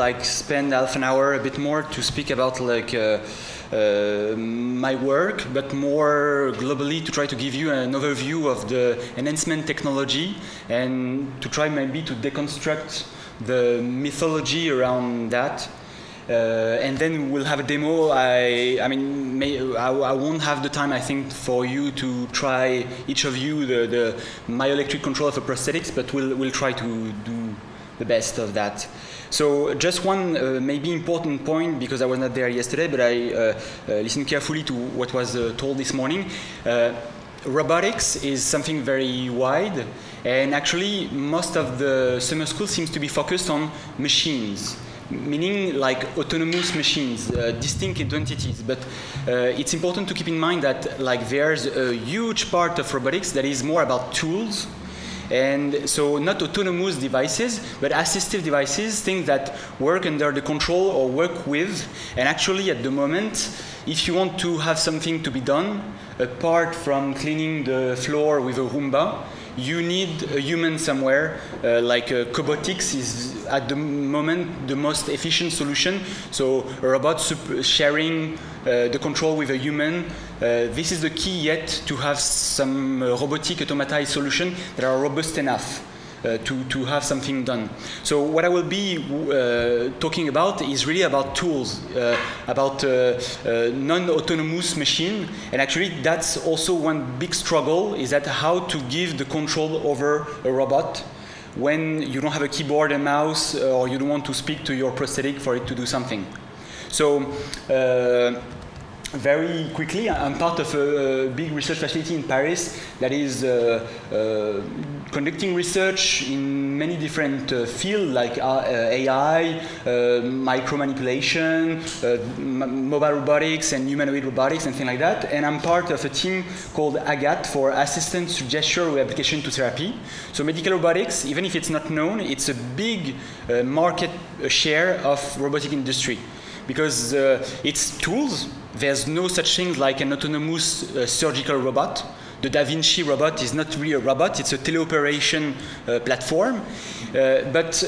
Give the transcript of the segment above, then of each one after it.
like spend half an hour, a bit more, to speak about like my work, but more globally to try to give you an overview of the enhancement technology and to try maybe to deconstruct the mythology around that. And then we'll have a demo. I won't have the time, I think, for you to try, each of you, the myoelectric control of a prosthetics, but we'll try to do the best of that. So just one maybe important point, because I was not there yesterday, but I listened carefully to what was told this morning. Robotics is something very wide, and actually most of the summer school seems to be focused on machines, meaning like autonomous machines, distinct entities. But it's important to keep in mind that like there's a huge part of robotics that is more about tools. And so not autonomous devices, but assistive devices, things that work under the control or work with. And actually at the moment, if you want to have something to be done, apart from cleaning the floor with a Roomba, you need a human somewhere, like Robotics is at the moment the most efficient solution. So a robot sharing the control with a human. This is the key yet to have some robotic automatized solution that are robust enough to have something done. So what I will be talking about is really about tools, about non-autonomous machine, and actually that's also one big struggle, is that how to give the control over a robot when you don't have a keyboard and mouse, or you don't want to speak to your prosthetic for it to do something. So very quickly, I'm part of a big research facility in Paris that is conducting research in many different fields, like AI, micromanipulation, mobile robotics, and humanoid robotics, and things like that. And I'm part of a team called AGAT for Assistance to Gesture Reapplication to Therapy. So medical robotics, even if it's not known, it's a big market share of robotic industry, because it's tools. There's no such thing like an autonomous surgical robot. The Da Vinci robot is not really a robot, it's a teleoperation platform. But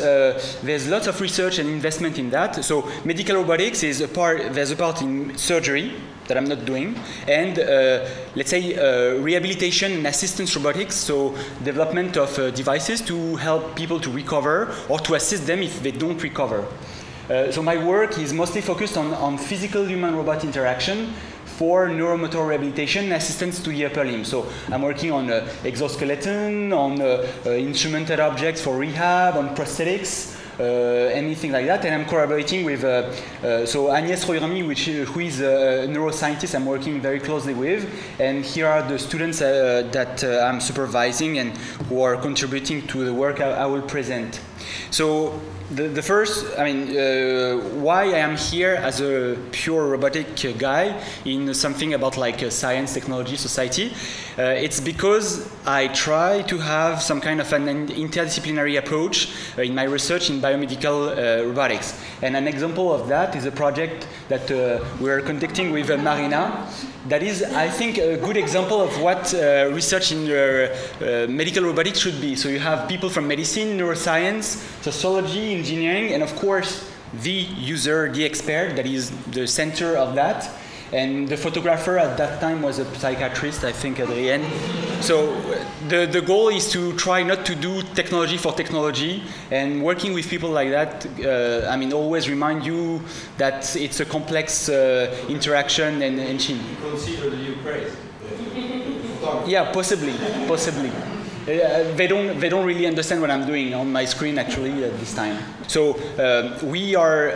there's lots of research and investment in that. So medical robotics is there's a part in surgery that I'm not doing, and let's say rehabilitation and assistance robotics, so development of devices to help people to recover or to assist them if they don't recover. So my work is mostly focused on physical human-robot interaction for neuromotor rehabilitation and assistance to the upper limb. So I'm working on exoskeleton, on instrumented objects for rehab, on prosthetics, anything like that. And I'm collaborating with so Agnès Royrami, who is a neuroscientist I'm working very closely with. And here are the students that I'm supervising and who are contributing to the work I will present. So the first, why I am here as a pure robotic guy in something about like science, technology, society, it's because I try to have some kind of an interdisciplinary approach in my research in biomedical robotics. And an example of that is a project that we're conducting with Marina. That is, I think, a good example of what research in medical robotics should be. So you have people from medicine, neuroscience, sociology, engineering, and of course, the user, the expert, that is the center of that. And the photographer at that time was a psychiatrist, I think, at the end. So the goal is to try not to do technology for technology, and working with people like that, always remind you that it's a complex interaction and team. You consider the new craze? Yeah, possibly. They don't really understand what I'm doing on my screen actually at this time. So we are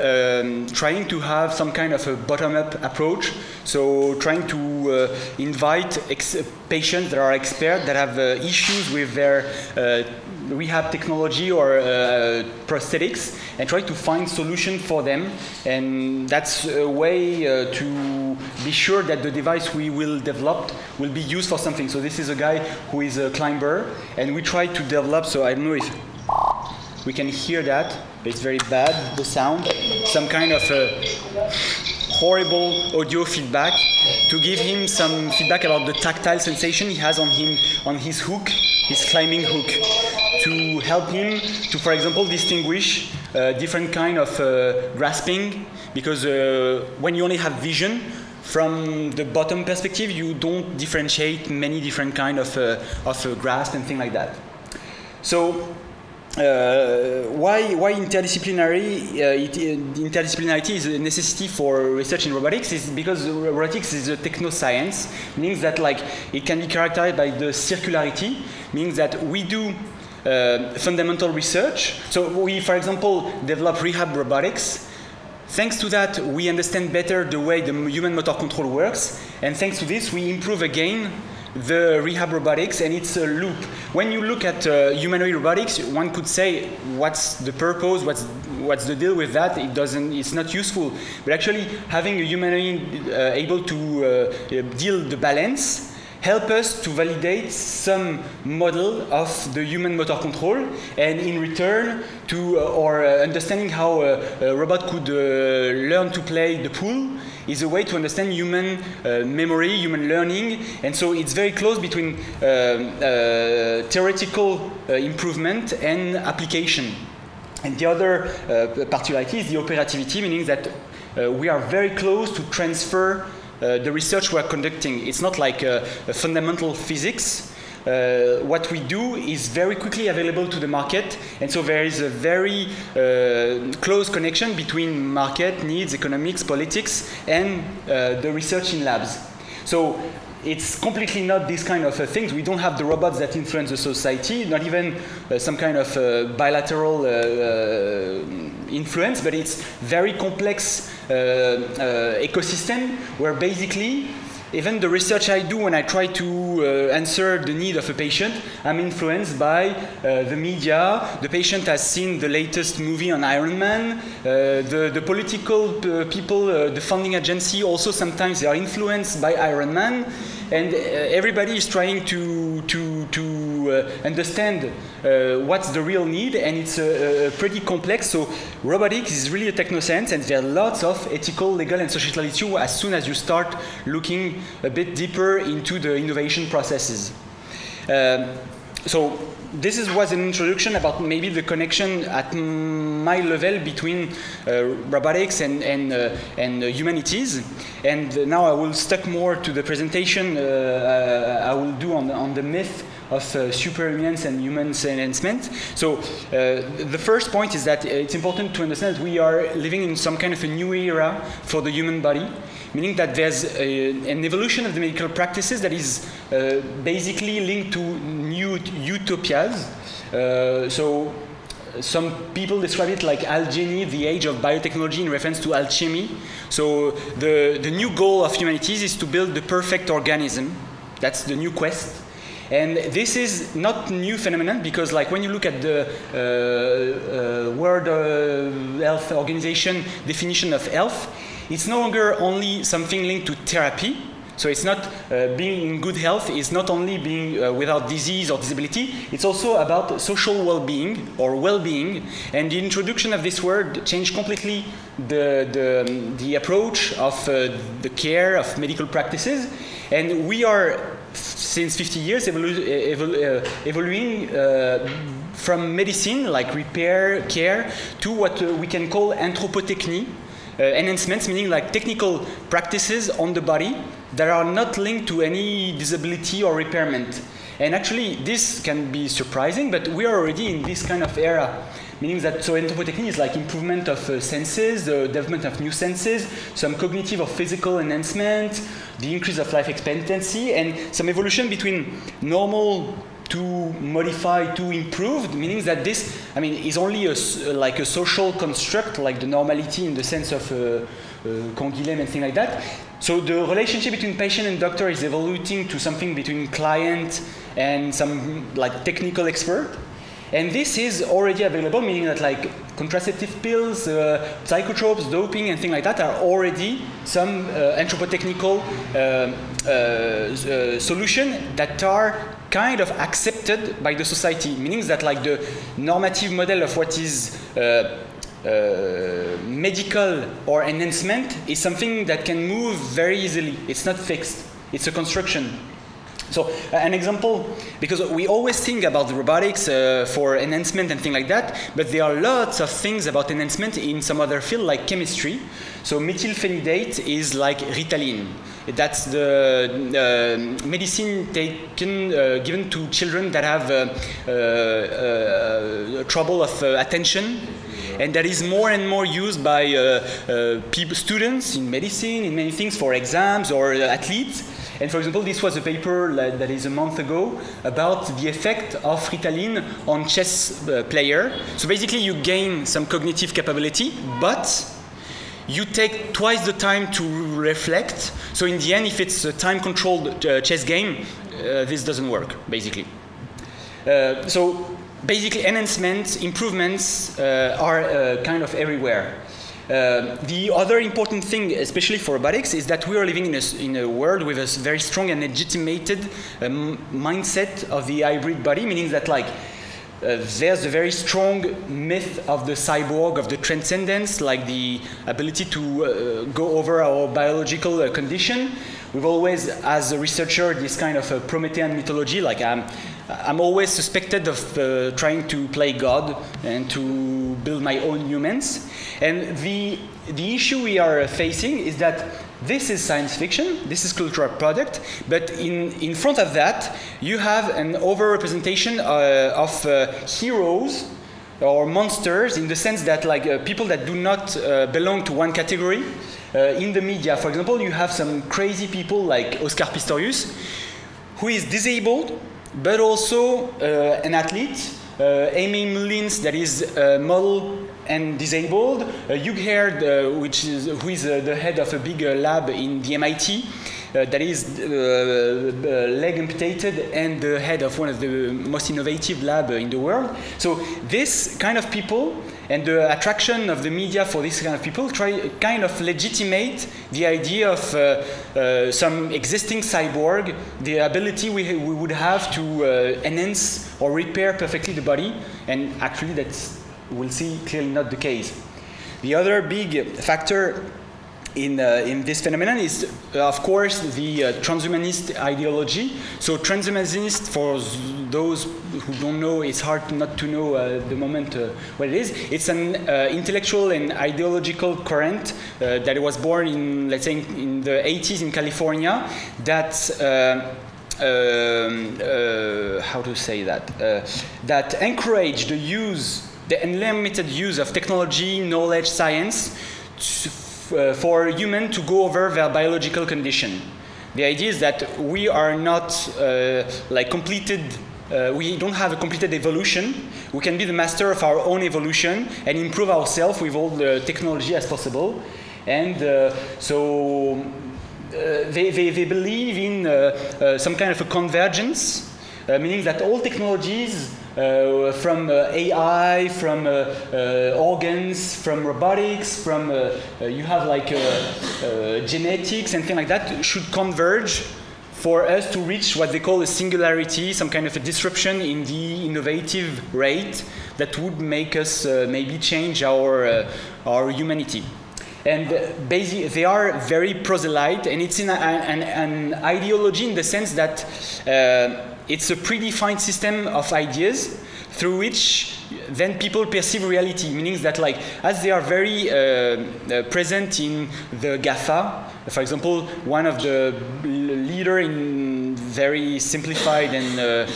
trying to have some kind of a bottom-up approach. So trying to invite patients that are experts that have issues with their rehab technology or prosthetics, and try to find solutions for them. And that's a way to be sure that the device we will develop will be used for something. So this is a guy who is a climber, and we try to develop, so I don't know if we can hear that, but it's very bad, the sound, some kind of horrible audio feedback to give him some feedback about the tactile sensation he has on his hook, his climbing hook, to help him to, for example, distinguish different kind of grasping, because when you only have vision from the bottom perspective, you don't differentiate many different kind of grasp and things like that. So why interdisciplinarity is a necessity for research in robotics is because robotics is a techno-science, means that like it can be characterized by the circularity, means that we do fundamental research. So we, for example, develop rehab robotics. Thanks to that, we understand better the way the human motor control works, and thanks to this, we improve again the rehab robotics, and it's a loop. When you look at humanoid robotics, one could say, what's the purpose, what's the deal with that? It's not useful. But actually, having a humanoid able to deal the balance help us to validate some model of the human motor control, and in return to understanding how a robot could learn to play the pool is a way to understand human memory, human learning, and so it's very close between theoretical improvement and application. And the other particularity is the operativity, meaning that we are very close to transfer the research we're conducting. It's not like fundamental physics. What we do is very quickly available to the market, and so there is a very close connection between market needs, economics, politics, and the research in labs. So it's completely not these kind of things. We don't have the robots that influence the society, not even some kind of bilateral influence, but it's very complex ecosystem where basically even the research I do when I try to answer the need of a patient, I'm influenced by the media. The patient has seen the latest movie on Iron Man. The political people, the funding agency, also sometimes they are influenced by Iron Man. And everybody is trying to understand what's the real need, and it's pretty complex. So robotics is really a techno-science, and there are lots of ethical, legal, and social issues as soon as you start looking a bit deeper into the innovation processes. So this was an introduction about maybe the connection at my level between robotics and humanities. And now I will stick more to the presentation I will do on the myth of superhumans and humans enhancement. So the first point is that it's important to understand that we are living in some kind of a new era for the human body, meaning that there's an evolution of the medical practices that is basically linked to new utopias. So some people describe it like alchemy, the age of biotechnology in reference to alchemy. So the new goal of humanities is to build the perfect organism. That's the new quest. And this is not a new phenomenon, because like when you look at the World Health Organization definition of health, it's no longer only something linked to therapy. So it's not being in good health is not only being without disease or disability, it's also about social well-being or well-being. And the introduction of this word changed completely the approach of the care of medical practices. And we are, since 50 years, evolving from medicine, like repair, care, to what we can call anthropotechny, enhancements, meaning like technical practices on the body that are not linked to any disability or repairment. And actually, this can be surprising, but we are already in this kind of era. Meaning that, so anthropotechny is like improvement of senses, the development of new senses, some cognitive or physical enhancement, the increase of life expectancy, and some evolution between normal to modified to improved, meaning that this, I mean, is only like a social construct, like the normality in the sense of Canguilhem and things like that. So the relationship between patient and doctor is evolving to something between client and some like technical expert. And this is already available, meaning that like contraceptive pills, psychotropes, doping, and things like that are already some anthropotechnical solutions that are kind of accepted by the society, meaning that like the normative model of what is medical or enhancement is something that can move very easily. It's not fixed. It's a construction. So an example, because we always think about the robotics for enhancement and things like that, but there are lots of things about enhancement in some other field like chemistry. So methylphenidate is like Ritalin. That's the medicine given to children that have trouble of attention, and that is more and more used by students in medicine, in many things, for exams or athletes. And for example, this was a paper that is a month ago about the effect of Ritalin on chess player. So basically you gain some cognitive capability, but you take twice the time to reflect. So in the end, if it's a time-controlled chess game, this doesn't work, basically. So basically enhancements, improvements are kind of everywhere. The other important thing, especially for robotics, is that we are living in a world with a very strong and legitimated mindset of the hybrid body, meaning that there's a very strong myth of the cyborg, of the transcendence, like the ability to go over our biological condition. We've always, as a researcher, this kind of Promethean mythology, like I'm always suspected of trying to play God and to build my own humans. And the issue we are facing is that this is science fiction, this is cultural product, but in front of that, you have an overrepresentation of heroes or monsters, in the sense that people that do not belong to one category. In the media, for example, you have some crazy people like Oscar Pistorius, who is disabled, but also an athlete. Amy Mullins, that is a model and disabled. Hugh Herd, who is the head of a big lab in the MIT, that is leg amputated and the head of one of the most innovative labs in the world. So this kind of people and the attraction of the media for this kind of people kind of legitimate the idea of some existing cyborg, the ability we would have to enhance or repair perfectly the body, and actually that's, we'll see, clearly not the case. The other big factor in this phenomenon is, of course, the transhumanist ideology. So transhumanist, for those who don't know, it's hard not to know at the moment what it is. It's an intellectual and ideological current that was born in, let's say, in the 80s in California, that how to say that? That encouraged the unlimited use of technology, knowledge, science, for humans to go over their biological condition. The idea is that we are not we don't have a completed evolution. We can be the master of our own evolution and improve ourselves with all the technology as possible. And so they believe in some kind of a convergence, meaning that all technologies, from AI, from organs, from robotics, from you have genetics and things like that, should converge for us to reach what they call a singularity, some kind of a disruption in the innovative rate that would make us maybe change our humanity. And basically, they are very proselyte, and it's in an ideology in the sense that it's a predefined system of ideas through which then people perceive reality, meaning that as they are very present in the GAFA, for example, one of the leader in very simplified and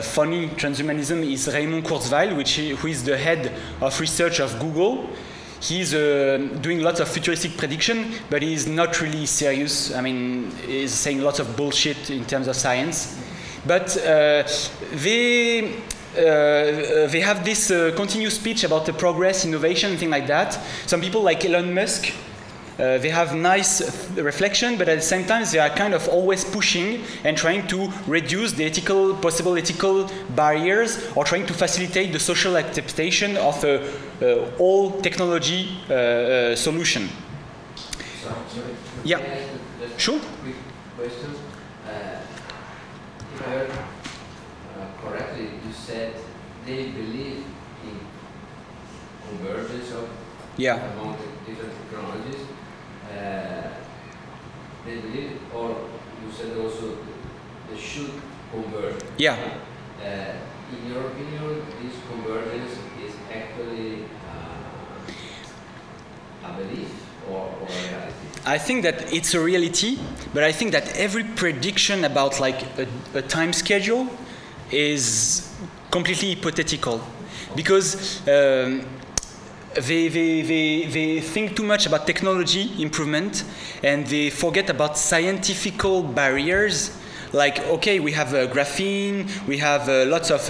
funny transhumanism is Raymond Kurzweil, who is the head of research of Google. He's doing lots of futuristic prediction, but he's not really serious. I mean, he's saying lots of bullshit in terms of science. But they have this continuous speech about the progress, innovation, and things like that. Some people like Elon Musk, they have nice reflection, but at the same time, they are kind of always pushing and trying to reduce the possible ethical barriers, or trying to facilitate the social acceptation of all technology solution. Sorry. Yeah, sure. Quick question. If I heard correctly, you said they believe in convergence of among the different technologies. They believe, or you said also should converge. Yeah. In your opinion, this convergence is actually a belief or a reality? I think that it's a reality, but I think that every prediction about like a time schedule is completely hypothetical, because they think too much about technology improvement and they forget about scientific barriers. Like, okay, we have graphene, we have lots of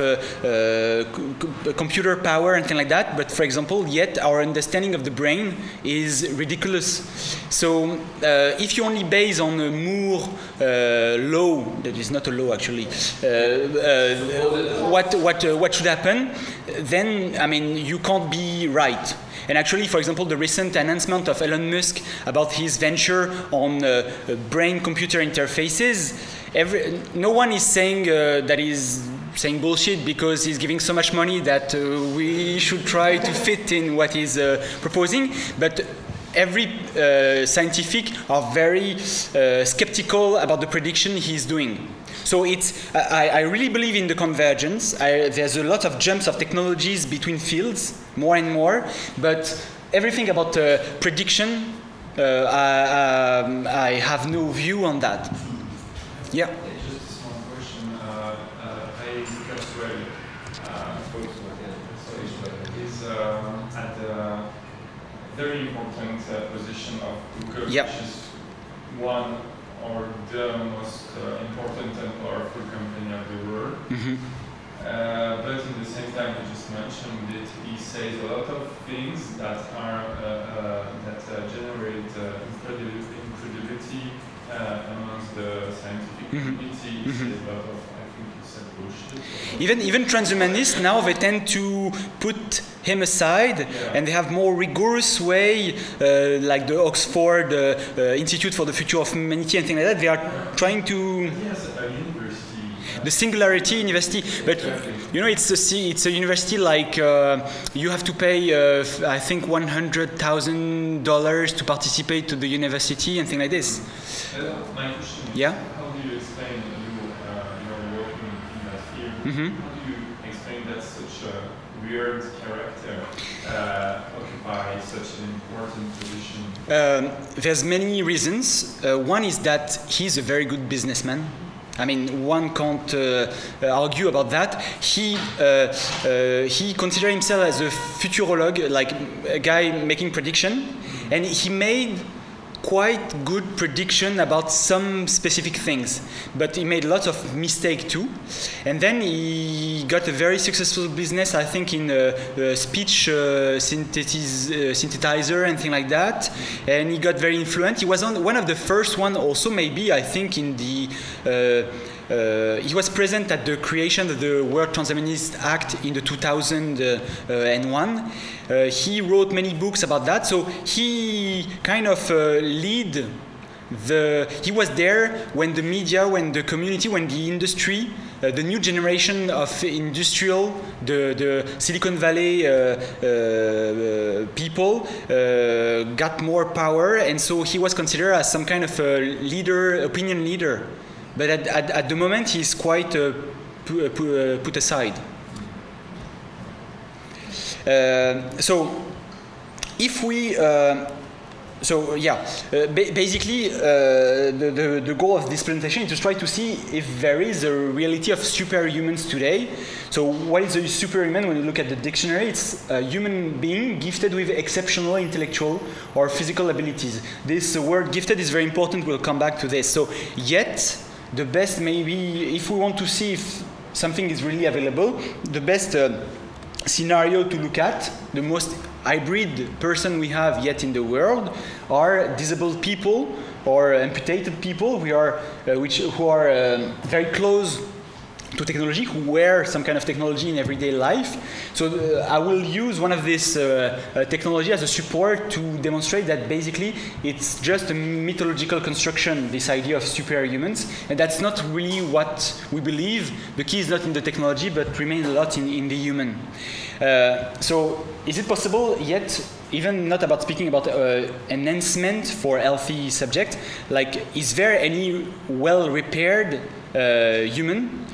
computer power and things like that, but for example, yet our understanding of the brain is ridiculous. So if you only base on a Moore law, that is not a law actually, what should happen, then, I mean, you can't be right. And actually, for example, the recent announcement of Elon Musk about his venture on brain-computer interfaces, no one is saying that he's saying bullshit because he's giving so much money that we should try to fit in what he's proposing. But every scientific are very skeptical about the prediction he's doing. So I really believe in the convergence. There's a lot of jumps of technologies between fields, more and more, but everything about prediction, I have no view on that. Yeah. Just a small question. I discussed well is at a very important position of Google, yeah. which is one or the most important and powerful company of the world. Mm-hmm. But in the same time, you just mentioned that he says a lot of things that are that generate incredulity amongst the scientific community. He says a lot of, I think he said bullshit. Even transhumanists now, they tend to put him aside, yeah. And they have more rigorous way, like the Oxford Institute for the Future of Humanity and things like that. They are trying to. Yes, a university. The Singularity University, but exactly. You know, it's a university like you have to pay I think $100,000 to participate to the university and things like this. My question is, yeah? How do you explain your working in that field? Mm-hmm. How do you explain that such a weird character occupies such an important position? There's many reasons. One is that he's a very good businessman. I mean, one can't argue about that. He considered himself as a futurologist, like a guy making prediction, and he made quite good prediction about some specific things, but he made lots of mistakes too. And then he got a very successful business, I think, in speech synthesizer and things like that. And he got very influential. He was one of the first one also, maybe, I think, in the he was present at the creation of the World Transhumanist Act in the 2001. He wrote many books about that, so he kind of he was there when the media, when the community, when the industry, the new generation of industrial, the Silicon Valley people got more power, and so he was considered as some kind of a leader, opinion leader. But at the moment, he's quite put aside. So, if we, basically, the goal of this presentation is to try to see if there is a reality of superhumans today. So, what is a superhuman? When you look at the dictionary, it's a human being gifted with exceptional intellectual or physical abilities. This word "gifted" is very important. We'll come back to this. So, yet. The best, maybe, if we want to see if something is really available, the best scenario to look at, the most hybrid person we have yet in the world, are disabled people or amputated people who are very close to technology, who wear some kind of technology in everyday life. So I will use one of this technology as a support to demonstrate that basically it's just a mythological construction, this idea of superhumans, and that's not really what we believe. The key is not in the technology, but remains a lot in the human. So is it possible yet even not about speaking about enhancement for healthy subject, like is there any well-repaired human?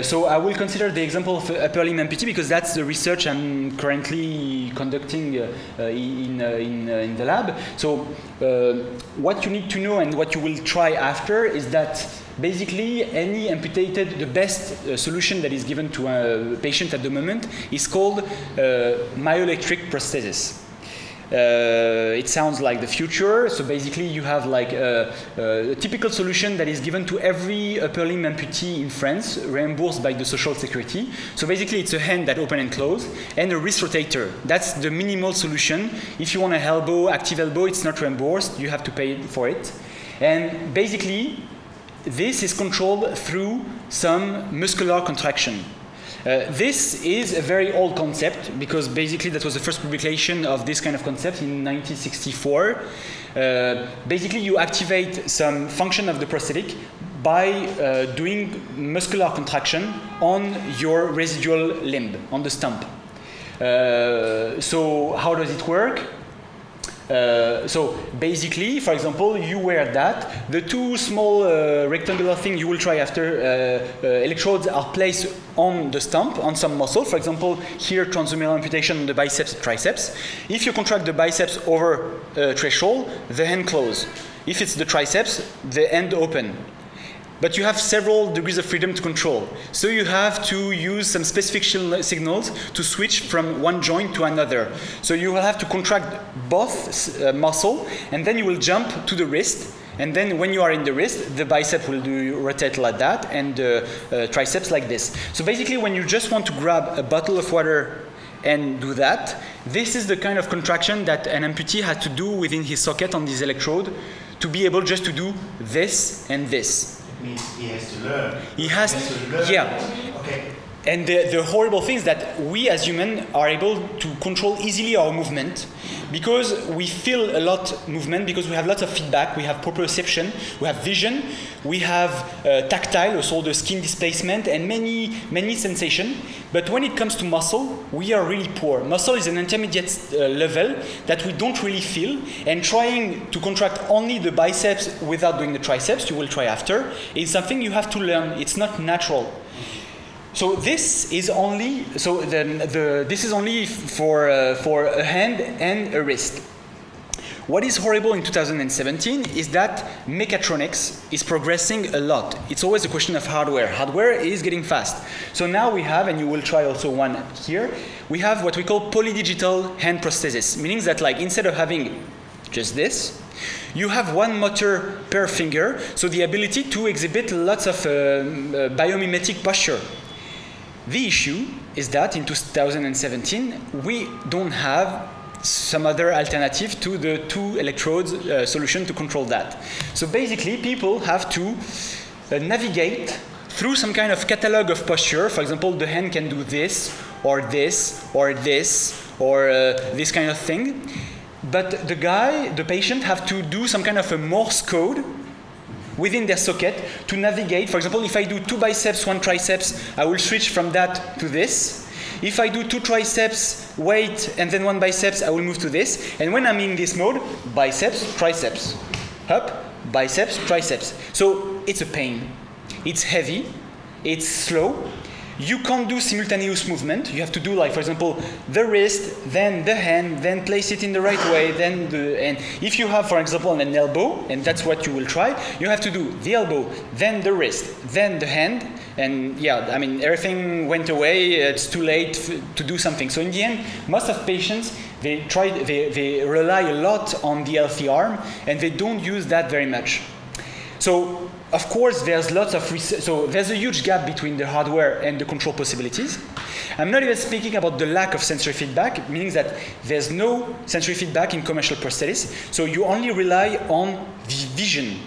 So I will consider the example of upper limb amputee because that's the research I'm currently conducting in the lab. So what you need to know and what you will try after is that basically any amputated, the best solution that is given to a patient at the moment is called myoelectric prosthesis. It sounds like the future, so basically you have like a typical solution that is given to every upper limb amputee in France, reimbursed by the social security. So basically it's a hand that open and close, and a wrist rotator. That's the minimal solution. If you want an elbow, active elbow, it's not reimbursed, you have to pay for it. And basically, this is controlled through some muscular contraction. This is a very old concept because basically that was the first publication of this kind of concept in 1964. Basically you activate some function of the prosthetic by doing muscular contraction on your residual limb, on the stump. So how does it work? So basically, for example, you wear that. The two small rectangular things you will try after electrodes are placed on the stump, on some muscle. For example, here transhumeral amputation on the biceps, triceps. If you contract the biceps over threshold, the hand close. If it's the triceps, the hand open. But you have several degrees of freedom to control. So you have to use some specific signals to switch from one joint to another. So you will have to contract both muscle, and then you will jump to the wrist. And then when you are in the wrist, the bicep will rotate like that, and the triceps like this. So basically, when you just want to grab a bottle of water and do that, this is the kind of contraction that an amputee had to do within his socket on this electrode to be able just to do this and this. Means he has to learn. He has to learn. Yeah. Okay. And the horrible thing is that we as humans are able to control easily our movement because we feel a lot movement, because we have lots of feedback, we have proprioception, we have vision, we have tactile, also the skin displacement, and many sensations. But when it comes to muscle, we are really poor. Muscle is an intermediate level that we don't really feel, and trying to contract only the biceps without doing the triceps, you will try after, is something you have to learn. It's not natural. So this is only this is only for a hand and a wrist. What is horrible in 2017 is that mechatronics is progressing a lot. It's always a question of hardware. Hardware is getting fast. So now we have, and you will try also one here, we have what we call polydigital hand prosthesis, meaning that like instead of having just this, you have one motor per finger, so the ability to exhibit lots of biomimetic posture. The issue is that in 2017, we don't have some other alternative to the two electrodes solution to control that. So basically, people have to navigate through some kind of catalog of posture. For example, the hand can do this, or this, or this, or this kind of thing. But the patient, have to do some kind of a Morse code within their socket to navigate. For example, if I do 2 biceps, 1 triceps, I will switch from that to this. If I do 2 triceps, wait, and then 1 biceps, I will move to this. And when I'm in this mode, biceps, triceps, up, biceps, triceps. So it's a pain. It's heavy, it's slow. You can't do simultaneous movement. You have to do, like, for example, the wrist, then the hand, then place it in the right way, then and if you have, for example, an elbow, and that's what you will try, you have to do the elbow, then the wrist, then the hand, and yeah, I mean, everything went away. It's too late to do something. So in the end, most of patients, they rely a lot on the healthy arm, and they don't use that very much. So, of course, there's lots of research. So there's a huge gap between the hardware and the control possibilities. I'm not even speaking about the lack of sensory feedback, meaning that there's no sensory feedback in commercial prosthetics. So you only rely on the vision.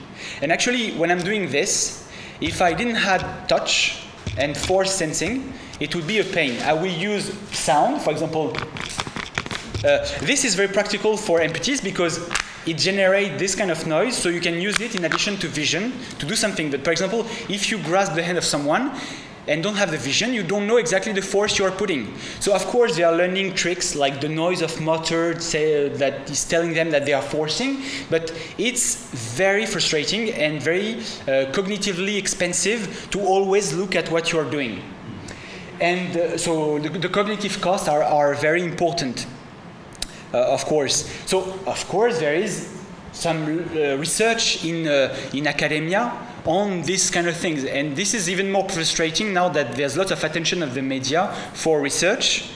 And actually, when I'm doing this, if I didn't have touch and force sensing, it would be a pain. I will use sound, for example. This is very practical for amputees because it generates this kind of noise, so you can use it in addition to vision to do something. But for example, if you grasp the hand of someone, and don't have the vision, you don't know exactly the force you are putting. So of course they are learning tricks like the noise of motor that is telling them that they are forcing, but it's very frustrating and very cognitively expensive to always look at what you are doing. And so the cognitive costs are very important, of course. So of course there is some research in academia on these kind of things, and this is even more frustrating now that there's lots of attention of the media for research.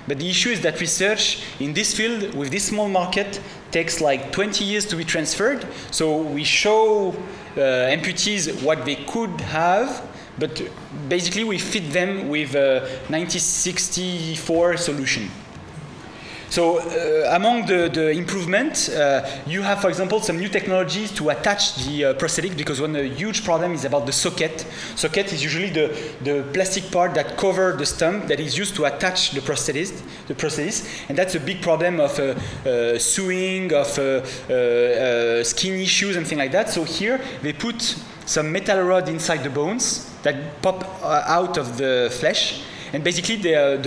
But the issue is that research in this field with this small market takes like 20 years to be transferred. So we show amputees what they could have, but basically we fit them with a 1964 solution. So among the improvements, you have, for example, some new technologies to attach the prosthetic, because one huge problem is about the socket. Socket is usually the plastic part that covers the stump that is used to attach the prosthesis, and that's a big problem of sewing, of skin issues and things like that. So here they put some metal rod inside the bones that pop out of the flesh. And basically, the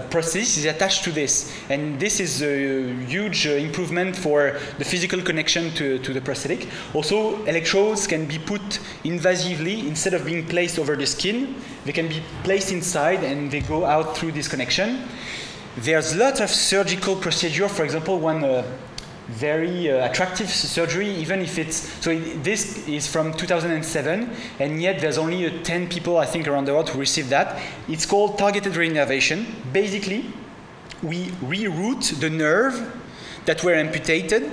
prosthesis is attached to this. And this is a huge improvement for the physical connection to the prosthetic. Also, electrodes can be put invasively. Instead of being placed over the skin, they can be placed inside and they go out through this connection. There's lots of surgical procedure. For example, one very attractive surgery, even if it's, so this is from 2007, and yet there's only 10 people, I think, around the world who receive that. It's called targeted reinnervation. Basically, we reroute the nerve that were amputated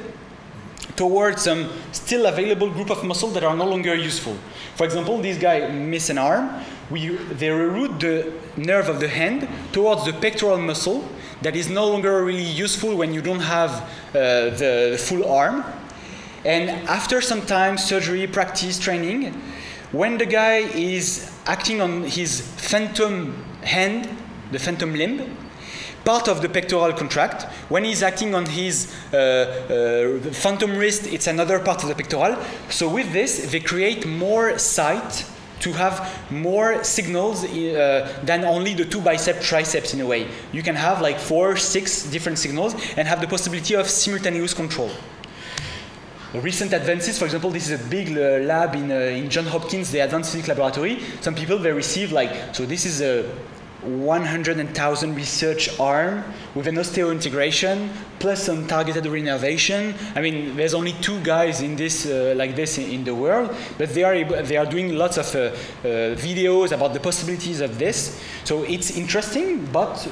towards some still available group of muscles that are no longer useful. For example, this guy missed an arm. They reroute the nerve of the hand towards the pectoral muscle that is no longer really useful when you don't have the full arm. And after some time, surgery, practice, training, when the guy is acting on his phantom hand, the phantom limb, part of the pectoral contract. When he's acting on his phantom wrist, it's another part of the pectoral. So with this, they create more sight to have more signals than only the two triceps in a way. You can have like 4, 6 different signals and have the possibility of simultaneous control. Recent advances, for example, this is a big lab in Johns Hopkins, the Advanced Physics Laboratory. Some people, they receive like, so this is a 100,000 research arm with an osseointegration plus some targeted reinnervation. I mean, there's only 2 guys in this like this in the world, but they are doing lots of videos about the possibilities of this. So it's interesting, but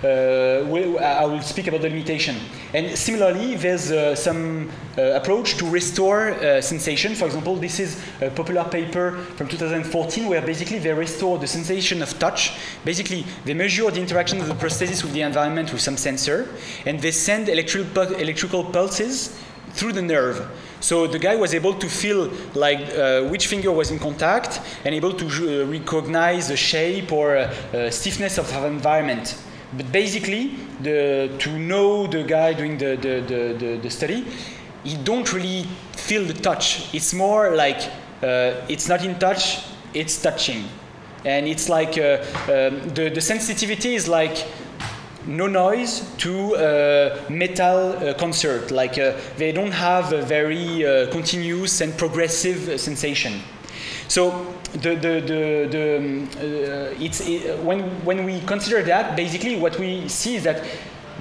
I will speak about the limitation. And similarly, there's some approach to restore sensation. For example, this is a popular paper from 2014 where basically they restore the sensation of touch. Basically, they measure the interaction of the prosthesis with the environment with some sensor, and they send electrical pulses through the nerve. So the guy was able to feel like which finger was in contact and able to recognize the shape or stiffness of the environment. But basically, to know the guy doing the study, he don't really feel the touch. It's more like it's not in touch, it's touching. And it's like the sensitivity is like no noise to metal concert. Like they don't have a very continuous and progressive sensation. So when we consider that, basically what we see is that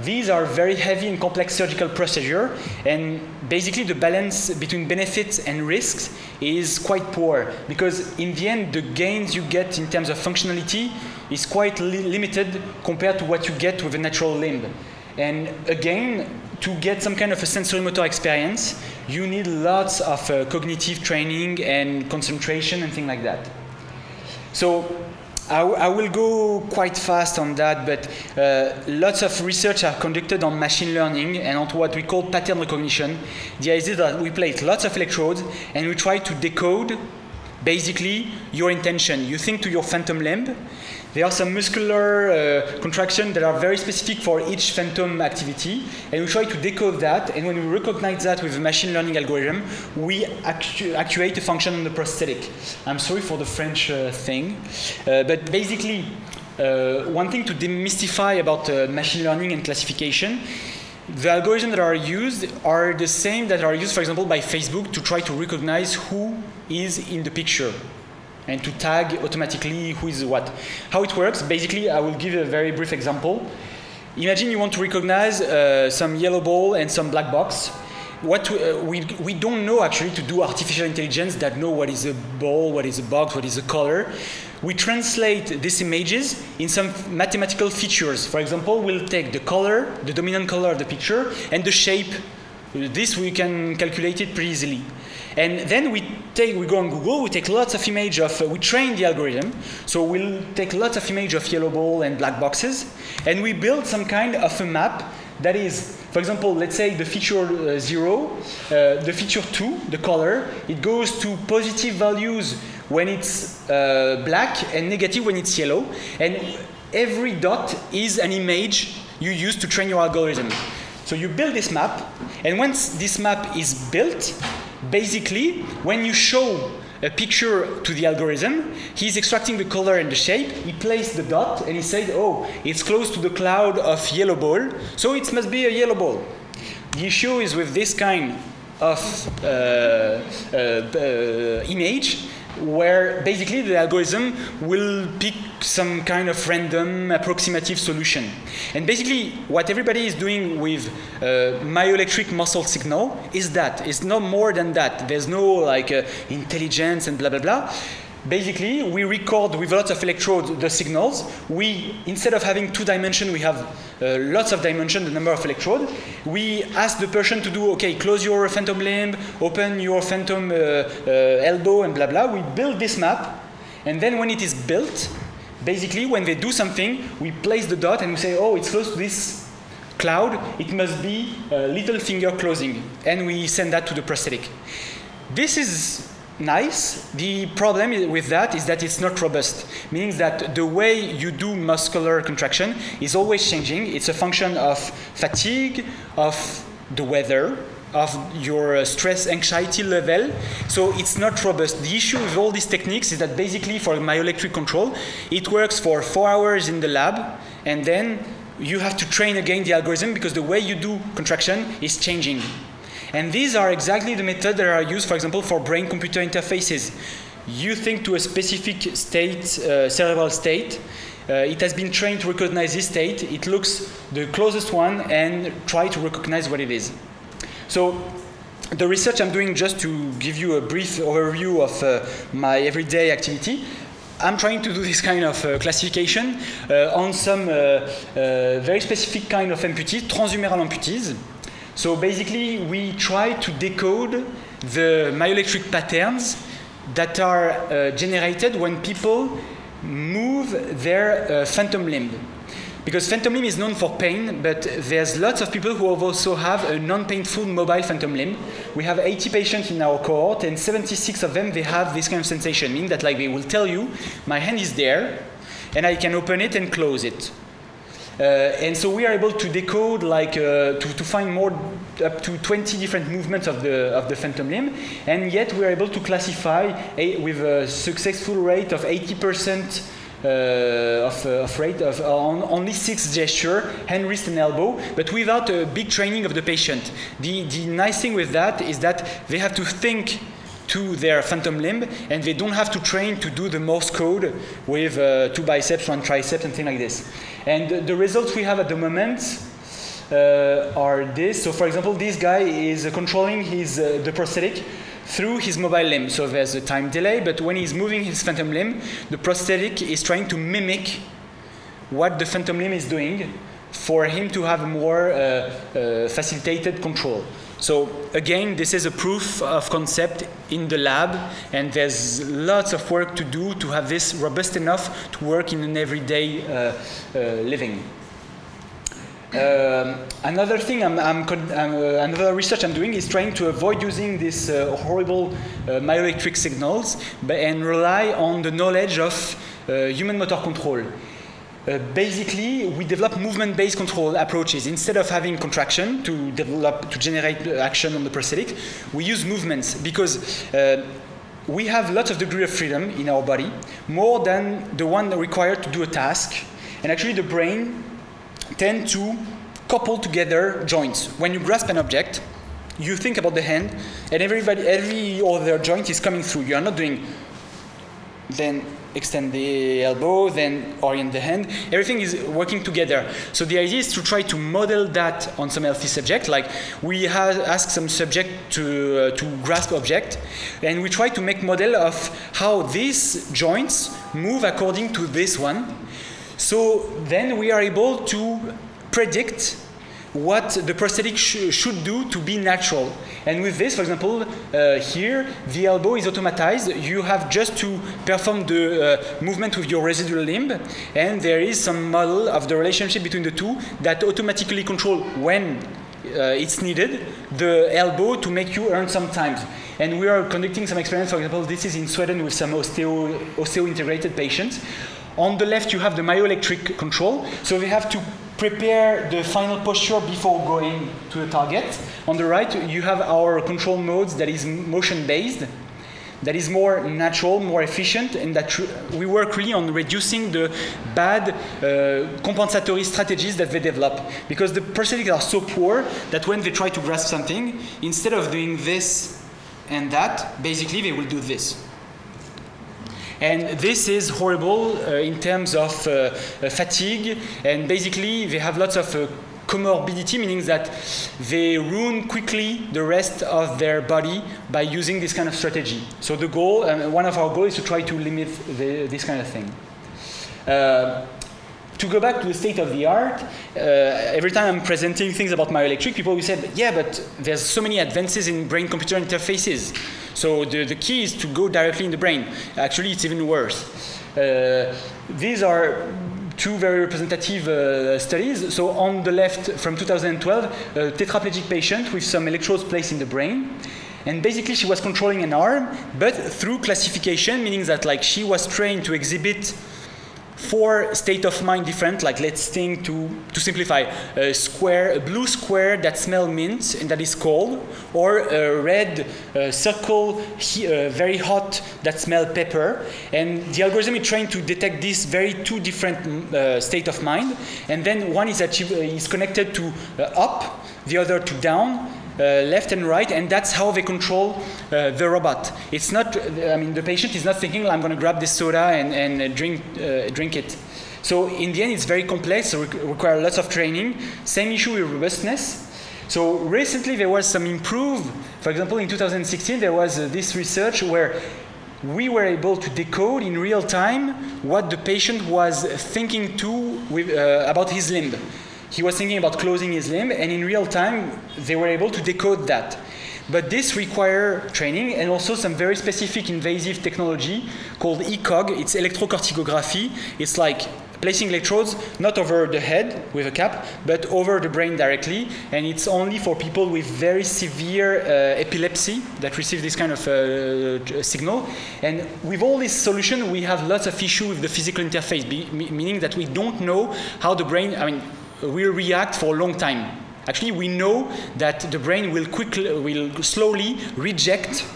these are very heavy and complex surgical procedure, and basically the balance between benefits and risks is quite poor, because in the end the gains you get in terms of functionality is quite limited compared to what you get with a natural limb. And again, to get some kind of a sensorimotor experience, you need lots of cognitive training and concentration and things like that. So I will go quite fast on that, but lots of research are conducted on machine learning and on what we call pattern recognition. The idea is that we place lots of electrodes and we try to decode basically your intention. You think to your phantom limb. There are some muscular contractions that are very specific for each phantom activity, and we try to decode that, and when we recognize that with a machine learning algorithm, we actuate a function on the prosthetic. I'm sorry for the French thing, but basically, one thing to demystify about machine learning and classification, the algorithms that are used are the same that are used, for example, by Facebook to try to recognize who is in the picture and to tag automatically who is what. How it works, basically, I will give a very brief example. Imagine you want to recognize some yellow ball and some black box. What we don't know actually to do artificial intelligence that know what is a ball, what is a box, what is a color. We translate these images in some mathematical features. For example, we'll take the color, the dominant color of the picture, and the shape. This we can calculate it pretty easily. And then we go on Google, we take lots of images of, we train the algorithm, so we'll take lots of images of yellow ball and black boxes, and we build some kind of a map that is, for example, let's say the feature 0, the feature 2, the color, it goes to positive values when it's black and negative when it's yellow, and every dot is an image you use to train your algorithm. So you build this map, and once this map is built, basically, when you show a picture to the algorithm, he's extracting the color and the shape, he places the dot, and he says, oh, it's close to the cloud of yellow ball, so it must be a yellow ball. The issue is with this kind of image, where basically the algorithm will pick some kind of random approximative solution. And basically what everybody is doing with myoelectric muscle signal is that. It's no more than that. There's no like intelligence and blah, blah, blah. Basically, we record with lots of electrodes the signals. We, instead of having 2 dimensions, we have lots of dimensions, the number of electrodes. We ask the person to do, okay, close your phantom limb, open your phantom elbow, and blah, blah. We build this map, and then when it is built, basically, when they do something, we place the dot and we say, oh, it's close to this cloud. It must be little finger closing, and we send that to the prosthetic. This is nice. The problem with that is that it's not robust, meaning that the way you do muscular contraction is always changing. It's a function of fatigue, of the weather, of your stress anxiety level, so it's not robust. The issue with all these techniques is that basically for myoelectric control, it works for 4 hours in the lab, and then you have to train again the algorithm because the way you do contraction is changing. And these are exactly the methods that are used, for example, for brain-computer interfaces. You think to a specific state, cerebral state. It has been trained to recognize this state. It looks the closest one and try to recognize what it is. So the research I'm doing, just to give you a brief overview of my everyday activity, I'm trying to do this kind of classification on some very specific kind of amputees, transhumeral amputees. So basically, we try to decode the myoelectric patterns that are generated when people move their phantom limb. Because phantom limb is known for pain, but there's lots of people who also have a non-painful mobile phantom limb. We have 80 patients in our cohort, and 76 of them, they have this kind of sensation, meaning that like they will tell you, my hand is there, and I can open it and close it. And so we are able to decode, like, to find more, up to 20 different movements of the phantom limb, and yet we are able to classify with a successful rate of 80% of rate of on only 6 gestures, hand, wrist, and elbow, but without a big training of the patient. The nice thing with that is that they have to think to their phantom limb, and they don't have to train to do the Morse code with 2 biceps, 1 tricep, and things like this. And the results we have at the moment are this. So for example, this guy is controlling his the prosthetic through his mobile limb. So there's a time delay, but when he's moving his phantom limb, the prosthetic is trying to mimic what the phantom limb is doing for him to have more facilitated control. So again, this is a proof of concept in the lab, and there's lots of work to do to have this robust enough to work in an everyday living. Another thing, another research I'm doing is trying to avoid using these horrible myoelectric signals and rely on the knowledge of human motor control. Basically, we develop movement-based control approaches. Instead of having contraction to generate action on the prosthetic, we use movements because we have lots of degree of freedom in our body, more than the one required to do a task. And actually, the brain tends to couple together joints. When you grasp an object, you think about the hand, and every other joint is coming through. You are not doing then extend the elbow, then orient the hand. Everything is working together. So the idea is to try to model that on some healthy subject. Like we ask some subject to grasp object, and we try to make model of how these joints move according to this one. So then we are able to predict what the prosthetic should do to be natural. And with this, for example, here, the elbow is automatized. You have just to perform the movement with your residual limb, and there is some model of the relationship between the two that automatically control when it's needed, the elbow to make you earn some time. And we are conducting some experiments. For example, this is in Sweden with some osteo-integrated patients. On the left, you have the myoelectric control. So we have to prepare the final posture before going to the target. On the right, you have our control modes that is motion-based, that is more natural, more efficient, and that we work really on reducing the bad compensatory strategies that they develop. Because the prosthetics are so poor that when they try to grasp something, instead of doing this and that, basically they will do this. And this is horrible in terms of fatigue, and basically they have lots of comorbidity, meaning that they ruin quickly the rest of their body by using this kind of strategy. So the goal, one of our goals is to try to limit this kind of thing. To go back to the state of the art, every time I'm presenting things about myoelectric, people will say, yeah, but there's so many advances in brain-computer interfaces. So the key is to go directly in the brain. Actually, it's even worse. These are two very representative studies. So on the left, from 2012, a tetraplegic patient with some electrodes placed in the brain. And basically, she was controlling an arm, but through classification, meaning that like she was trained to exhibit 4 state of mind different, like let's think to simplify, a blue square that smells mint and that is cold, or a red circle very hot that smells pepper. And the algorithm is trained to detect these two different state of mind. And then one is connected to up, the other to down, left and right, and that's how they control the robot. It's not, the patient is not thinking, I'm going to grab this soda and drink it. So in the end, it's very complex, so requires lots of training. Same issue with robustness. So recently there was some improvement. For example, in 2016, there was this research where we were able to decode in real time what the patient was thinking about his limb. He was thinking about closing his limb, and in real time, they were able to decode that. But this requires training and also some very specific invasive technology called ECOG. It's electrocorticography. It's like placing electrodes not over the head with a cap, but over the brain directly. And it's only for people with very severe epilepsy that receive this kind of signal. And with all this solution, we have lots of issues with the physical interface, meaning that we don't know how the brain, will react for a long time. Actually, we know that the brain will slowly reject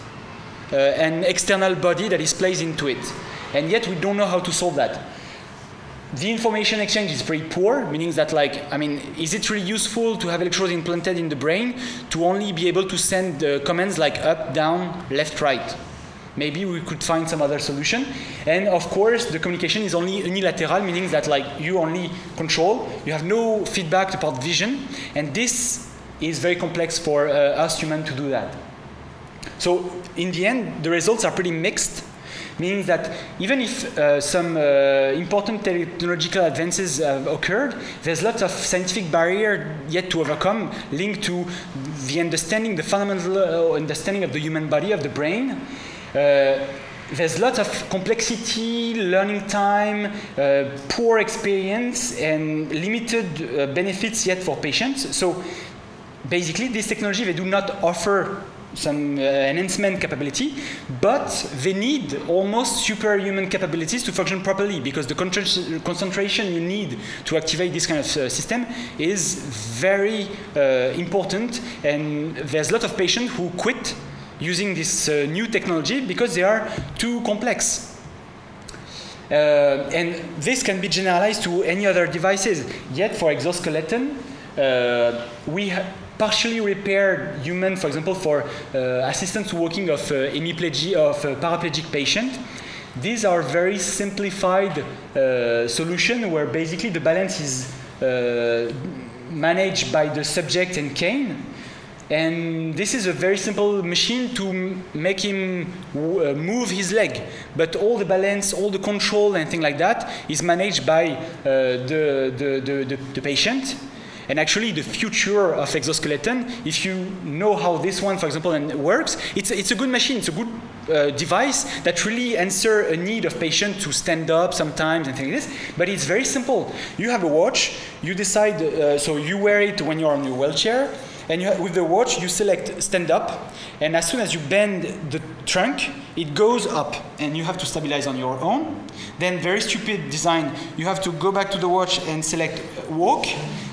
an external body that is placed into it. And yet we don't know how to solve that. The information exchange is very poor, meaning that is it really useful to have electrodes implanted in the brain to only be able to send commands like up, down, left, right? Maybe we could find some other solution. And of course, the communication is only unilateral, meaning that you only control, you have no feedback about vision, and this is very complex for us humans to do that. So in the end, the results are pretty mixed, meaning that even if some important technological advances have occurred, there's lots of scientific barrier yet to overcome linked to the fundamental understanding of the human body, of the brain. there's lots of complexity, learning time, poor experience, and limited benefits yet for patients. So basically, this technology, they do not offer some enhancement capability, but they need almost superhuman capabilities to function properly, because the concentration you need to activate this kind of system is very important, and there's a lot of patients who quit using this new technology because they are too complex. And this can be generalized to any other devices. Yet for exoskeleton, we partially repaired human, for example, for assistance walking of paraplegic patient. These are very simplified solutions where basically the balance is managed by the subject and cane. And this is a very simple machine to make him move his leg. But all the balance, all the control and things like that is managed by the patient. And actually the future of exoskeleton, if you know how this one, for example, works, it's a good machine, it's a good device that really answers a need of patients to stand up sometimes and things like this. But it's very simple. You have a watch, you decide, so you wear it when you're on your wheelchair, and with the watch, you select stand up, and as soon as you bend the trunk, it goes up, and you have to stabilize on your own. Then, very stupid design, you have to go back to the watch and select walk,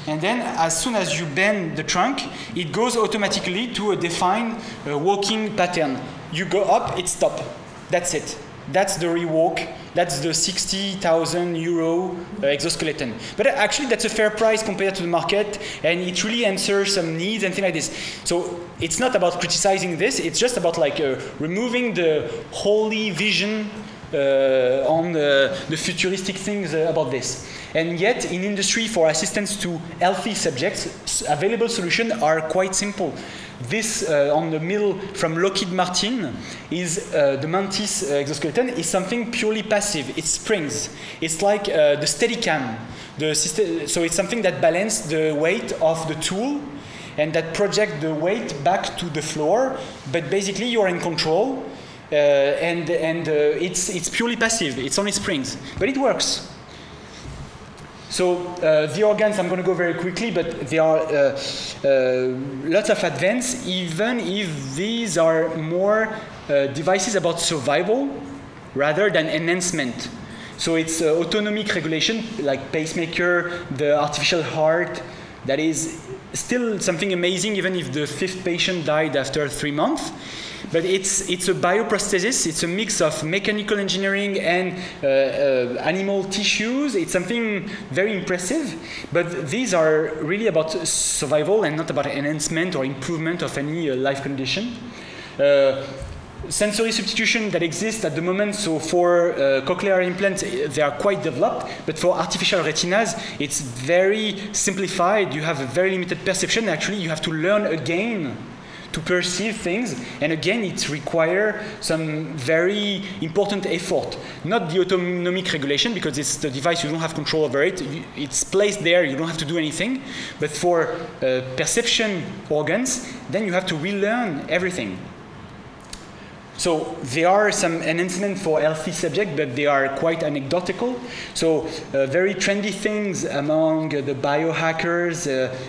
and then as soon as you bend the trunk, it goes automatically to a defined walking pattern. You go up, it stops. That's it. That's the rewalk. That's the 60,000 euro exoskeleton. But actually, that's a fair price compared to the market, and it really answers some needs and things like this. So it's not about criticizing this. It's just about like removing the holy vision on the futuristic things about this. And yet, in industry, for assistance to healthy subjects, available solutions are quite simple. This on the middle from Lockheed Martin is the Mantis exoskeleton is something purely passive. It springs. It's like the Steadicam. So it's something that balances the weight of the tool and that projects the weight back to the floor. But basically, you are in control, and it's purely passive. It's only springs, but it works. So the organs, I'm going to go very quickly, but there are lots of advance, even if these are more devices about survival rather than enhancement. So it's autonomic regulation, like pacemaker, the artificial heart, that is still something amazing, even if the fifth patient died after 3 months. But it's a bioprosthesis. It's a mix of mechanical engineering and animal tissues. It's something very impressive. But these are really about survival and not about enhancement or improvement of any life condition. Sensory substitution that exists at the moment, so for cochlear implants, they are quite developed, but for artificial retinas, it's very simplified. You have a very limited perception. Actually, you have to learn again to perceive things, and again it requires some very important effort. Not the autonomic regulation, because it's the device, you don't have control over it, it's placed there, you don't have to do anything. But for perception organs, then you have to relearn everything. So there are some enhancements for healthy subjects, but they are quite anecdotal. So very trendy things among the biohackers,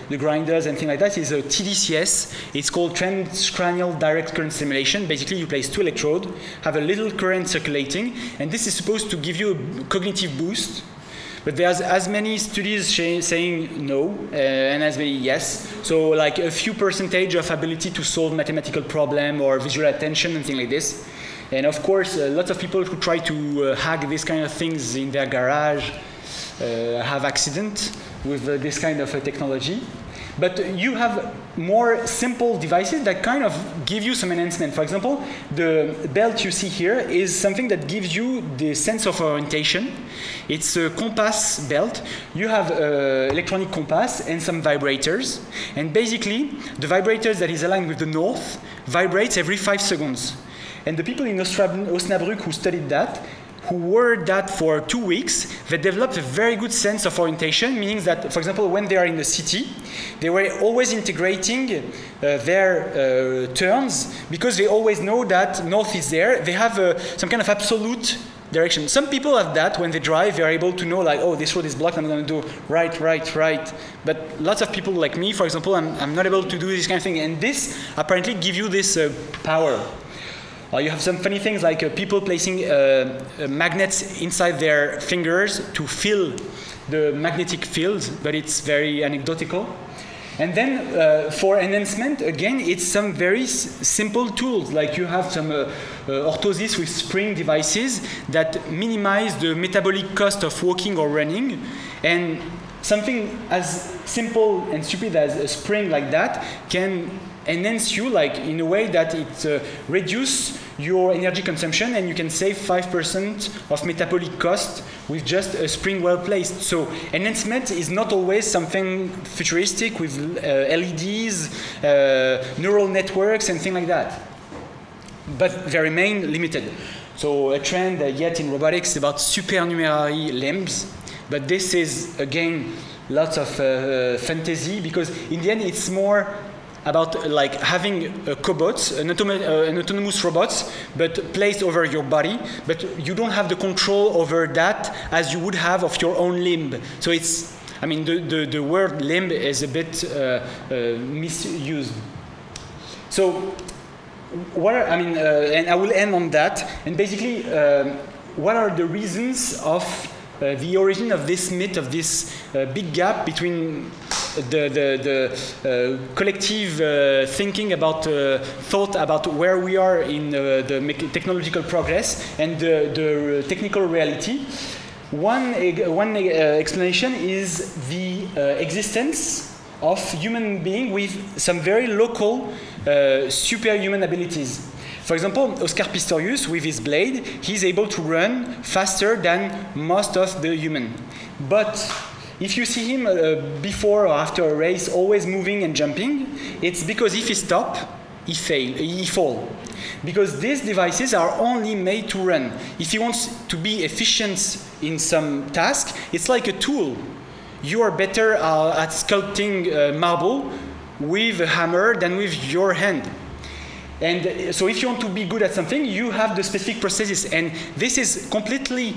the grinders and things like that is a TDCS. It's called transcranial direct current stimulation. Basically, you place 2 electrodes, have a little current circulating, and this is supposed to give you a cognitive boost. But there's as many studies saying no, and as many yes. So like a few percentage of ability to solve mathematical problem or visual attention and things like this. And of course, lots of people who try to hack these kind of things in their garage have accident with this kind of technology. But you have more simple devices that kind of give you some enhancement. For example, the belt you see here is something that gives you the sense of orientation. It's a compass belt. You have an electronic compass and some vibrators. And basically, the vibrators that is aligned with the north vibrates every 5 seconds. And the people in Osnabrück who studied that, who wore that for 2 weeks, they developed a very good sense of orientation, meaning that, for example, when they are in the city, they were always integrating their turns because they always know that north is there. They have some kind of absolute direction. Some people have that when they drive, they're able to know like, oh, this road is blocked, I'm going to do right, right, right. But lots of people like me, for example, I'm not able to do this kind of thing. And this apparently gives you this power. You have some funny things like people placing magnets inside their fingers to feel the magnetic fields, but it's very anecdotal. And then for enhancement, again, it's some very simple tools, like you have some orthosis with spring devices that minimize the metabolic cost of walking or running. And something as simple and stupid as a spring like that can enhance you, like in a way that it reduces your energy consumption, and you can save 5% of metabolic cost with just a spring well placed. So enhancement is not always something futuristic with LEDs, neural networks, and things like that. But they remain limited. So a trend yet in robotics is about supernumerary limbs, but this is again lots of fantasy, because in the end it's more about like having cobots, an autonomous robots, but placed over your body, but you don't have the control over that as you would have of your own limb. So it's, I mean, the word limb is a bit misused. So what are, I mean, and I will end on that. And basically, what are the reasons of the origin of this myth, of this big gap between the collective thinking about thought about where we are in the technological progress and the technical reality? One explanation is the existence of human being with some very local superhuman abilities. For example, Oscar Pistorius, with his blade, he's able to run faster than most of the human. But if you see him before or after a race always moving and jumping, it's because if he stops, he falls. Because these devices are only made to run. If he wants to be efficient in some task, it's like a tool. You are better at sculpting marble with a hammer than with your hand. And so if you want to be good at something, you have the specific processes. And this is completely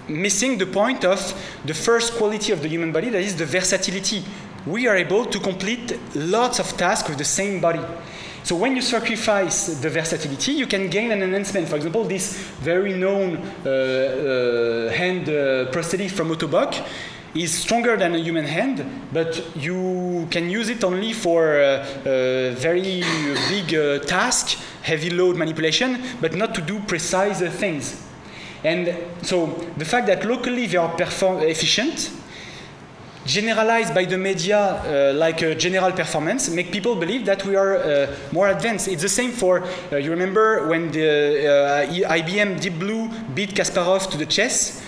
missing the point of the first quality of the human body, that is the versatility. We are able to complete lots of tasks with the same body. So when you sacrifice the versatility, you can gain an enhancement. For example, this very known hand prosthetic from Ottobock is stronger than a human hand, but you can use it only for very big task, heavy load manipulation, but not to do precise things. And so the fact that locally they are efficient, generalized by the media like general performance, make people believe that we are more advanced. It's the same for, you remember when the IBM Deep Blue beat Kasparov to the chess?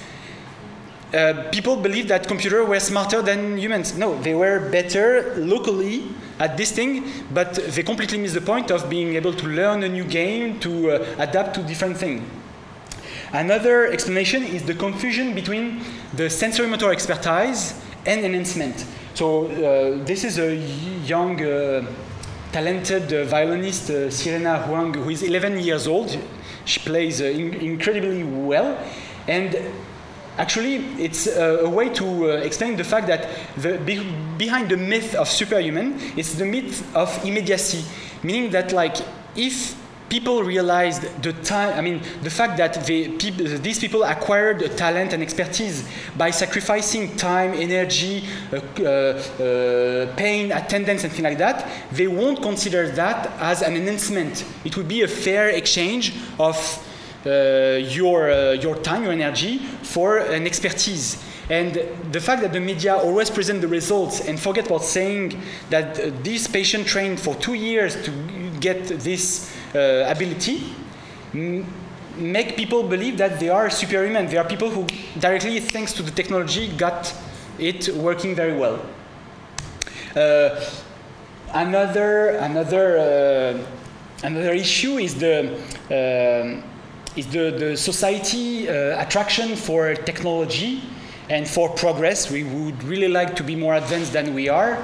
People believed that computers were smarter than humans. No, they were better locally at this thing, but they completely missed the point of being able to learn a new game, to adapt to different things. Another explanation is the confusion between the sensorimotor expertise and enhancement. So this is a young, talented violinist, Sirena Huang, who is 11 years old. She plays incredibly well. And actually, it's a way to explain the fact that behind the myth of superhuman, it's the myth of immediacy, meaning that, like, if people realized the time, I mean, the fact that these people acquired talent and expertise by sacrificing time, energy, pain, attendance, and things like that, they won't consider that as an enhancement. It would be a fair exchange of your time, your energy, for an expertise. And the fact that the media always present the results and forget about saying that this patient trained for 2 years to get this ability, make people believe that they are superhuman. They are people who directly, thanks to the technology, got it working very well. Another issue is the the society attraction for technology and for progress. We would really like to be more advanced than we are.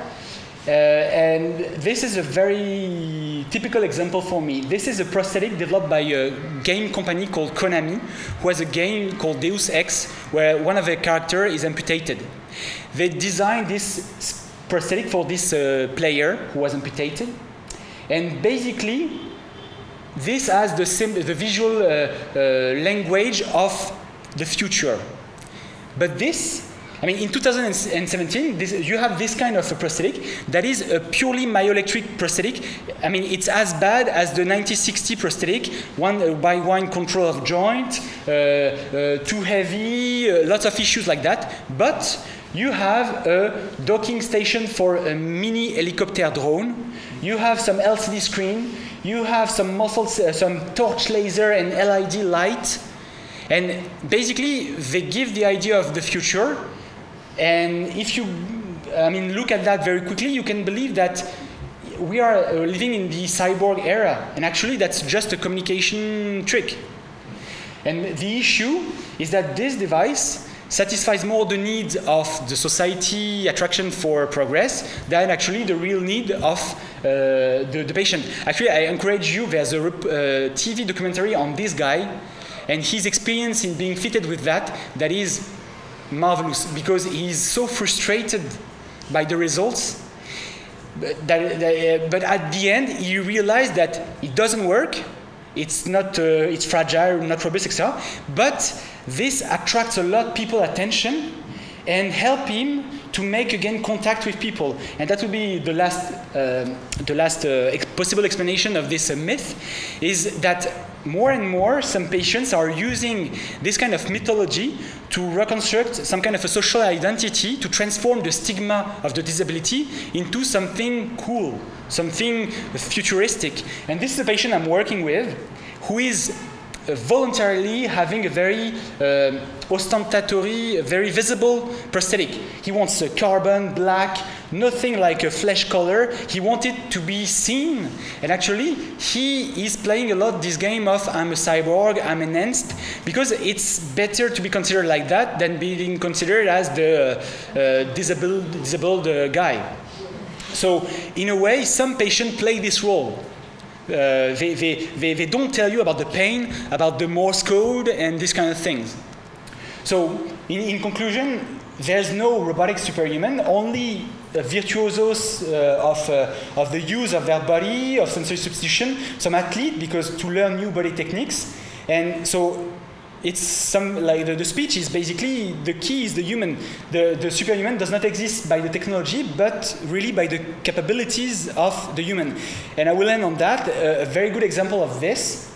And this is a very typical example for me. This is a prosthetic developed by a game company called Konami, who has a game called Deus Ex, where one of their characters is amputated. They designed this prosthetic for this player who was amputated. And basically, this has the visual language of the future. But this, I mean, in 2017, you have this kind of a prosthetic that is a purely myoelectric prosthetic. I mean, it's as bad as the 1960 prosthetic, one control of joint, too heavy, lots of issues like that. But you have a docking station for a mini helicopter drone. You have some LCD screen. You have some muscles, some torch laser and LED light. And basically, they give the idea of the future. And if you, look at that very quickly, you can believe that we are living in the cyborg era. And actually, that's just a communication trick. And the issue is that this device satisfies more the needs of the society attraction for progress than actually the real need of the patient. Actually, I encourage you, there's a TV documentary on this guy and his experience in being fitted with that is marvelous, because he's so frustrated by the results but at the end he realized that it doesn't work, it's not it's fragile, not robust, etc. But this attracts a lot of people's attention and help him to make again contact with people. And that would be the last possible explanation of this myth, is that more and more some patients are using this kind of mythology to reconstruct some kind of a social identity, to transform the stigma of the disability into something cool, something futuristic. And this is a patient I'm working with who is voluntarily having a very ostentatory, very visible prosthetic. He wants a carbon, black, nothing like a flesh color. He wanted to be seen. And actually, he is playing a lot this game of I'm a cyborg, I'm enhanced, because it's better to be considered like that than being considered as the disabled guy. So, in a way, some patients play this role. They don't tell you about the pain, about the Morse code, and these kind of things. So, in conclusion, there's no robotic superhuman, only virtuosos of the use of their body, of sensory substitution, some athlete, because to learn new body techniques. And so, it's some, like the speech is basically, the key is the human. The superhuman does not exist by the technology, but really by the capabilities of the human. And I will end on that. A very good example of this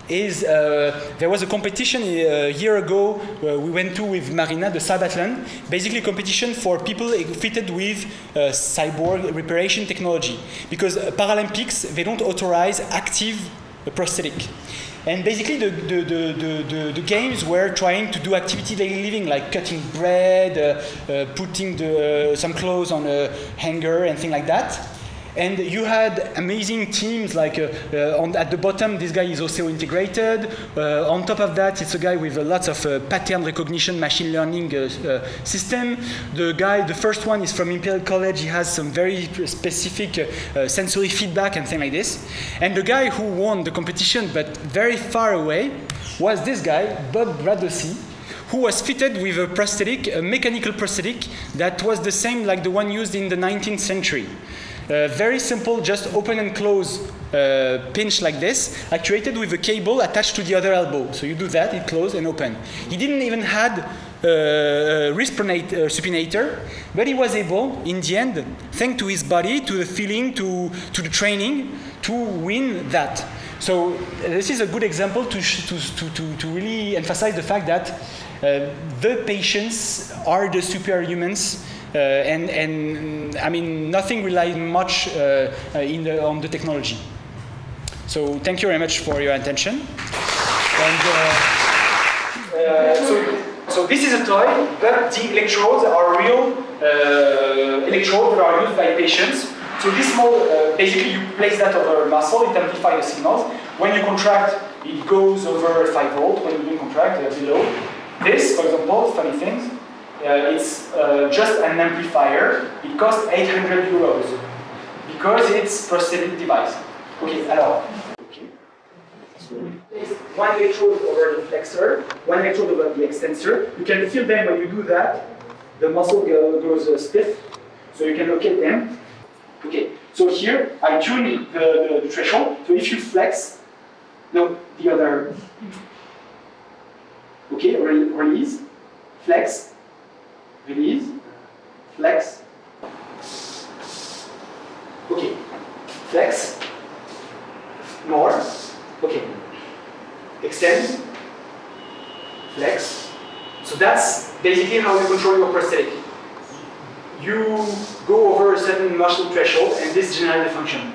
is there was a competition a year ago we went to with Marina, the Cybathlon, basically a competition for people fitted with cyborg reparation technology. Because Paralympics, they don't authorize active prosthetic. And basically, the games were trying to do activity daily living, like cutting bread, putting some clothes on a hanger, and things like that. And you had amazing teams, like at the bottom, this guy is also integrated. On top of that, it's a guy with lots of pattern recognition, machine learning system. The first one is from Imperial College. He has some very specific sensory feedback and things like this. And the guy who won the competition, but very far away, was this guy, Bob Radossi, who was fitted with a prosthetic, a mechanical prosthetic that was the same like the one used in the 19th century. Very simple, just open and close pinch like this, actuated with a cable attached to the other elbow. So you do that, it closes and open. He didn't even have a wrist supinator, but he was able, in the end, thanks to his body, to the feeling, to the training, to win that. So this is a good example to really emphasize the fact that the patients are the superhumans. And I mean, nothing relies much on the technology. So thank you very much for your attention. And so this is a toy, but the electrodes are real electrodes that are used by patients. So this small, basically you place that over a muscle, it amplifies the signals. When you contract, it goes over 5 volts when you do contract below. This, for example, funny things, it's just an amplifier. It costs 800 euros because it's prosthetic device. Okay, alors. Okay. So one electrode over the flexor, one electrode over the extensor. You can feel them when you do that. The muscle goes stiff, so you can locate them. Okay, so here I tune the threshold. So if you flex, no, the other. Okay, release, flex, release, flex. Okay, flex, more. Okay, extend, flex. So that's basically how you control your prosthetic. You go over a certain muscle threshold, and this generates the function.